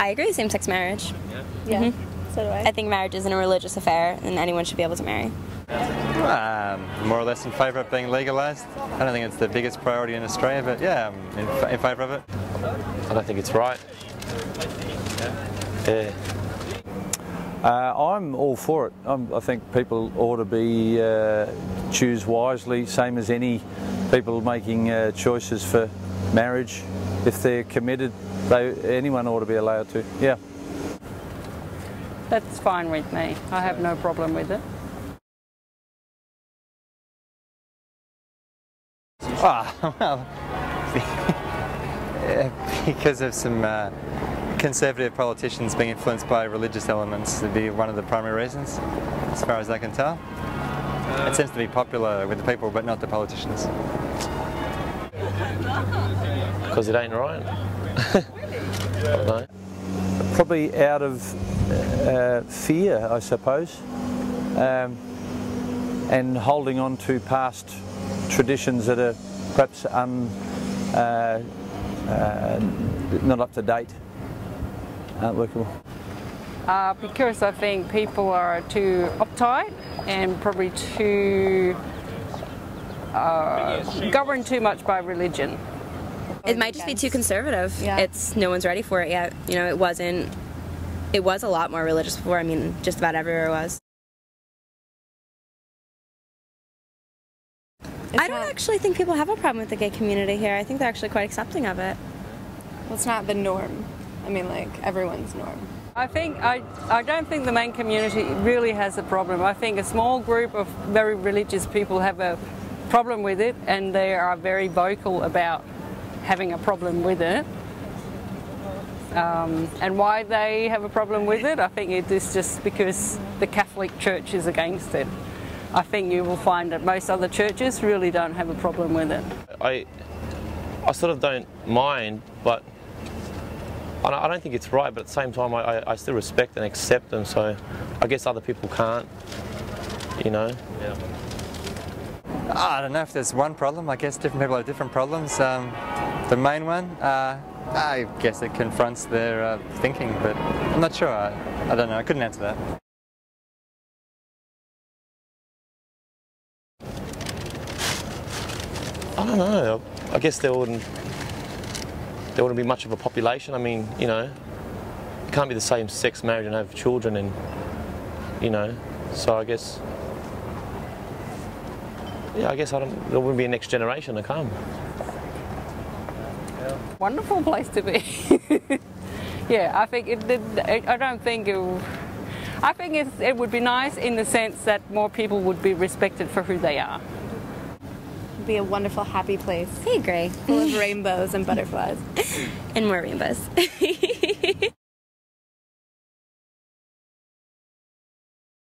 I agree with same-sex marriage. Yeah, so do I. I think marriage isn't a religious affair and anyone should be able to marry. More or less in favour of being legalised. I don't think it's the biggest priority in Australia, but yeah, I'm in favour of it. I don't think it's right. Yeah. I'm all for it. I think people ought to be choose wisely, same as any people making choices for marriage. If they're committed, anyone ought to be allowed to. Yeah. That's fine with me. I have no problem with it. Well, because of some conservative politicians being influenced by religious elements would be one of the primary reasons, as far as I can tell. It seems to be popular with the people, but not the politicians. Because it ain't right. No. Probably out of fear, I suppose, and holding on to past traditions that are perhaps not up to date, aren't workable. Because I think people are too uptight and probably too governed too much by religion. It might just be too conservative. Yeah. No one's ready for it yet. You know, it was a lot more religious before. I mean, just about everywhere it was. I don't actually think people have a problem with the gay community here. I think they're actually quite accepting of it. Well, it's not the norm. I mean, like, everyone's norm. I don't think the main community really has a problem. I think a small group of very religious people have a problem with it, and they are very vocal about having a problem with it. And why they have a problem with it, I think it is just because the Catholic Church is against it. I think you will find that most other churches really don't have a problem with it. I sort of don't mind, but I don't think it's right, but at the same time I still respect and accept them, so I guess other people can't, you know. Yeah. I don't know if there's one problem. I guess different people have different problems. The main one, I guess it confronts their thinking, but I'm not sure. I don't know. I couldn't answer that. I don't know. I guess there wouldn't be much of a population. I mean, you know, it can't be the same sex marriage and have children, and you know, so I guess, yeah, I guess there wouldn't be a next generation to come. Wonderful place to be. Yeah, I think I think it would be nice in the sense that more people would be respected for who they are. It'd be a wonderful, happy place. I agree. Full of rainbows and butterflies. And more rainbows.